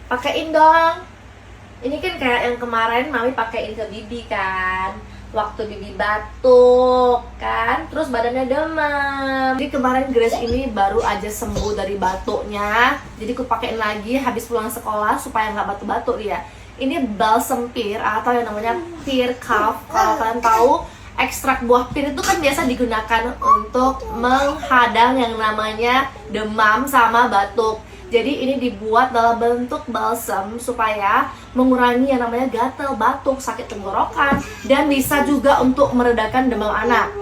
Pakein dong. Ini kan kayak yang kemarin Mami pakein ke Bibi kan, waktu Bibi batuk kan, terus badannya demam. Jadi kemarin Grace ini baru aja sembuh dari batuknya, jadi aku pakein lagi habis pulang sekolah supaya nggak batuk-batuk dia. Ini balsam pear atau yang namanya pear cough. Kalau kalian tahu, ekstrak buah pir itu kan biasa digunakan untuk menghadang yang namanya demam sama batuk. Jadi ini dibuat dalam bentuk balsam supaya mengurangi yang namanya gatal, batuk, sakit tenggorokan, dan bisa juga untuk meredakan demam anak.